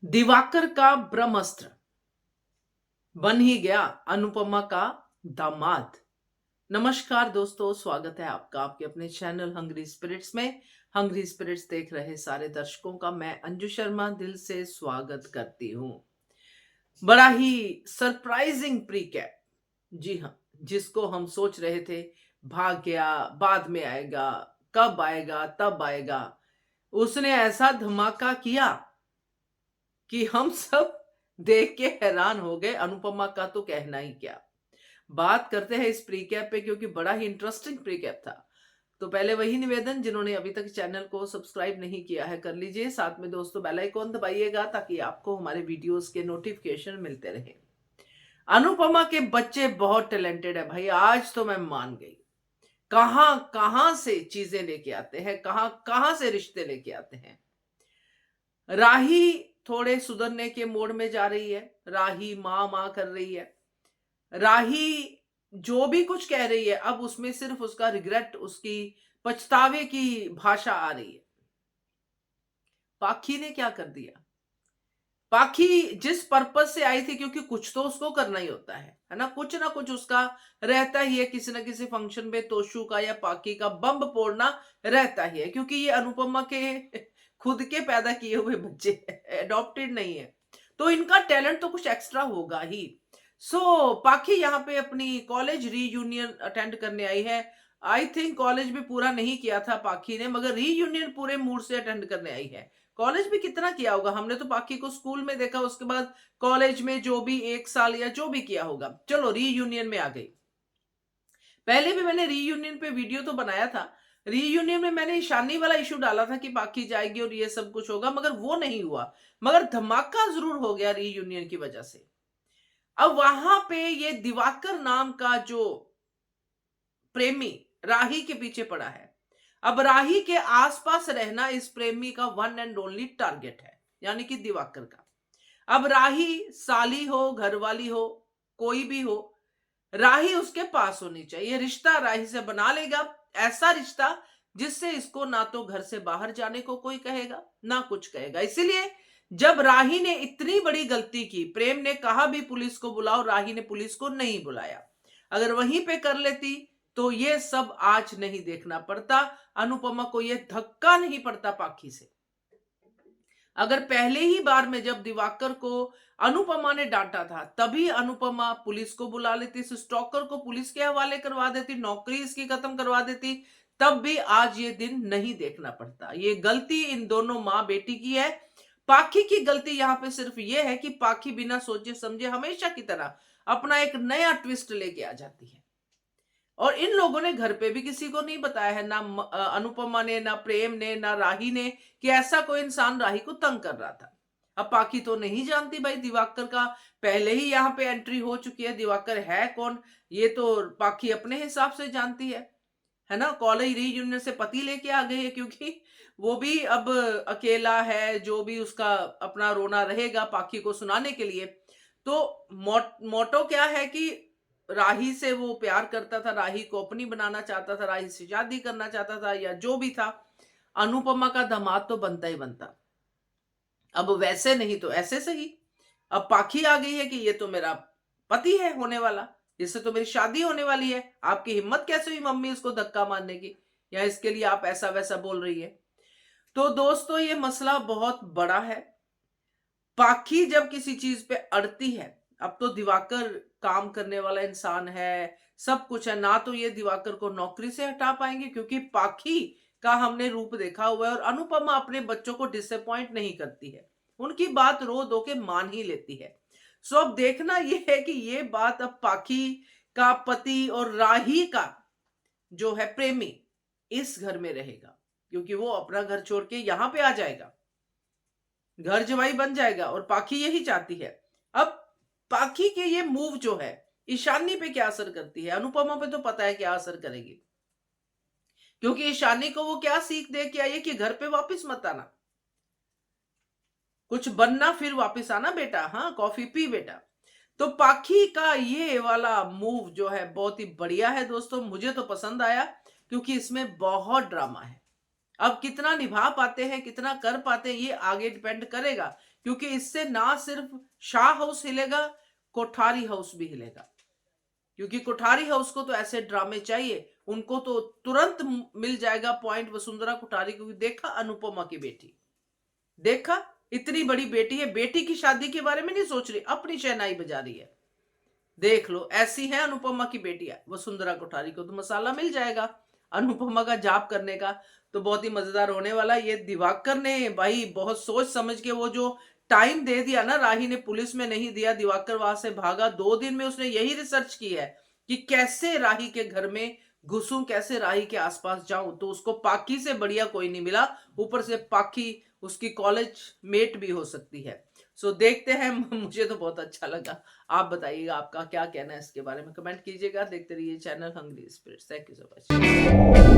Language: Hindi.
दिवाकर का ब्रह्मास्त्र बन ही गया अनुपमा का दामाद। नमस्कार दोस्तों, स्वागत है आपका आपके अपने चैनल हंग्री स्पिरिट्स में। हंग्री स्पिरिट्स देख रहे सारे दर्शकों का मैं अंजू शर्मा दिल से स्वागत करती हूँ। बड़ा ही सरप्राइजिंग प्री कैप, जी हाँ, जिसको हम सोच रहे थे भाग गया, बाद में आएगा, कब आएगा, तब आएगा, उसने ऐसा धमाका किया कि हम सब देख के हैरान हो गए। अनुपमा का तो कहना ही क्या। बात करते हैं इस प्रीकैप पे क्योंकि बड़ा ही इंटरेस्टिंग प्रीकैप था। तो पहले वही निवेदन, जिन्होंने अभी तक चैनल को सब्सक्राइब नहीं किया है कर लीजिए, साथ में दोस्तों बेल आइकॉन दबाइएगा ताकि आपको हमारे वीडियोस के नोटिफिकेशन मिलते रहे। अनुपमा के बच्चे बहुत टैलेंटेड है भाई, आज तो मैं मान गई। कहां कहां से चीजें लेके आते हैं, कहां कहां से रिश्ते लेके आते हैं। राही थोड़े सुधरने के मोड में जा रही है, राही माँ माँ कर रही है। राही जो भी कुछ कह रही है अब उसमें सिर्फ उसका रिग्रेट, उसकी पछतावे की भाषा आ रही है। पाखी ने क्या कर दिया? पाखी जिस पर्पस से आई थी, क्योंकि कुछ तो उसको करना ही होता है ना कुछ उसका रहता ही है। किसी ना किसी फंक्शन में तोशु का या पाखी का बम फोड़ना रहता ही है, क्योंकि ये अनुपमा के खुद के पैदा किए हुए बच्चे अडॉप्टेड नहीं है, तो इनका टैलेंट तो कुछ एक्स्ट्रा होगा ही। पाखी यहाँ पे अपनी कॉलेज रीयूनियन अटेंड करने आई है। आई थिंक कॉलेज भी पूरा नहीं किया था पाखी ने, मगर रीयूनियन पूरे मूड से अटेंड करने आई है। कॉलेज भी कितना किया होगा, हमने तो पाखी को स्कूल में देखा, उसके बाद कॉलेज में जो भी 1 साल या जो भी किया होगा। चलो रीयूनियन में आ गई। पहले भी मैंने रीयूनियन पे वीडियो तो बनाया था। रीयूनियन में मैंने ईशानी वाला इशू डाला था कि पाखी जाएगी और ये सब कुछ होगा, मगर वो नहीं हुआ। मगर धमाका जरूर हो गया रीयूनियन की वजह से। अब वहां पे ये दिवाकर नाम का जो प्रेमी राही के पीछे पड़ा है, अब राही के आसपास रहना इस प्रेमी का वन एंड ओनली टारगेट है, यानी कि दिवाकर का। अब राही साली हो, घरवाली हो, कोई भी हो, राही उसके पास होनी चाहिए। रिश्ता राही से बना लेगा, ऐसा रिश्ता जिससे इसको ना तो घर से बाहर जाने को कोई कहेगा ना कुछ कहेगा। इसीलिए जब राही ने इतनी बड़ी गलती की, प्रेम ने कहा भी पुलिस को बुलाओ, राही ने पुलिस को नहीं बुलाया। अगर वहीं पे कर लेती तो ये सब आज नहीं देखना पड़ता, अनुपमा को ये धक्का नहीं पड़ता पाखी से। अगर पहले ही बार में जब दिवाकर को अनुपमा ने डांटा था, तभी अनुपमा पुलिस को बुला लेती, इस स्टॉकर को पुलिस के हवाले करवा देती, नौकरी इसकी खत्म करवा देती, तब भी आज ये दिन नहीं देखना पड़ता। ये गलती इन दोनों माँ बेटी की है। पाखी की गलती यहां पे सिर्फ ये है कि पाखी बिना सोचे समझे हमेशा की तरह अपना एक नया ट्विस्ट लेके आ जाती है। और इन लोगों ने घर पे भी किसी को नहीं बताया है, ना अनुपमा ने, ना प्रेम ने, ना राही ने, कि ऐसा कोई इंसान राही को तंग कर रहा था। अब पाखी तो नहीं जानती भाई, दिवाकर का पहले ही यहाँ पे एंट्री हो चुकी है। दिवाकर है कौन ये तो पाखी अपने हिसाब से जानती है ना। कॉलेज रीयूनियन से पति लेके आ गई है, क्योंकि वो भी अब अकेला है, जो भी उसका अपना रोना रहेगा पाखी को सुनाने के लिए। तो मोटो क्या है कि राही से वो प्यार करता था, राही को अपनी बनाना चाहता था, राही से शादी करना चाहता था, या जो भी था। अनुपमा का दामाद तो बनता ही बनता। अब वैसे नहीं तो ऐसे सही। अब पाखी आ गई है कि ये तो मेरा पति है होने वाला, इससे तो मेरी शादी होने वाली है। आपकी हिम्मत कैसे हुई मम्मी उसको धक्का मारने की, या इसके लिए आप ऐसा वैसा बोल रही है। तो दोस्तों ये मसला बहुत बड़ा है। पाखी जब किसी चीज पे अड़ती है, अब तो दिवाकर काम करने वाला इंसान है, सब कुछ है ना, तो ये दिवाकर को नौकरी से हटा पाएंगे, क्योंकि पाखी का हमने रूप देखा हुआ है। और अनुपमा अपने बच्चों को डिसअपॉइंट नहीं करती है, उनकी बात रो दो के मान ही लेती है। अब देखना ये है कि ये बात अब पाखी का पति और राही का जो है प्रेमी इस घर में रहेगा, क्योंकि वो अपना घर छोड़ के यहां पे आ जाएगा, घर जवाई बन जाएगा, और पाखी यही चाहती है। अब पाखी के ये मूव जो है ईशानी पे क्या असर करती है, अनुपमा पे तो पता है क्या असर करेगी, क्योंकि ईशानी को वो क्या सीख दे के आई है कि घर पे वापस मत आना, कुछ बनना फिर वापस आना बेटा, हाँ कॉफी पी बेटा। तो पाखी का ये वाला मूव जो है बहुत ही बढ़िया है दोस्तों, मुझे तो पसंद आया, क्योंकि इसमें बहुत ड्रामा है। अब कितना निभा पाते हैं, कितना कर पाते हैं, ये आगे डिपेंड करेगा, क्योंकि इससे ना सिर्फ शाह हाउस हिलेगा, कोठारी हाउस भी हिलेगा। क्योंकि कोठारी हाउस को तो ऐसे ड्रामे चाहिए, उनको तो तुरंत मिल जाएगा पॉइंट वसुंधरा कोठारी को। देखा अनुपमा की बेटी, देखा इतनी बड़ी बेटी है, बेटी की शादी के बारे में नहीं सोच रही, अपनी शहनाई बजा रही है। देख लो, ऐसी है अनुपमा की बेटियां। वसुंधरा कोठारी को तो मसाला मिल जाएगा अनुपमा का जाप करने का। तो बहुत ही मजेदार होने वाला। ये दिवाकर ने भाई बहुत सोच समझ के वो जो टाइम दे दिया ना, राही ने पुलिस में नहीं दिया, दिवाकर वहां से भागा। 2 दिन में उसने यही रिसर्च की है कि कैसे राही के घर में घुसूं, कैसे राही के आसपास जाऊं। तो उसको पाकी से बढ़िया कोई नहीं मिला, ऊपर से पाकी उसकी कॉलेज मेट भी हो सकती है। सो देखते हैं। मुझे तो बहुत अच्छा लगा। आप बताइएगा आपका क्या कहना है इसके बारे में, कमेंट कीजिएगा। देखते रहिए channel Hungry Spirits. Thank you so much.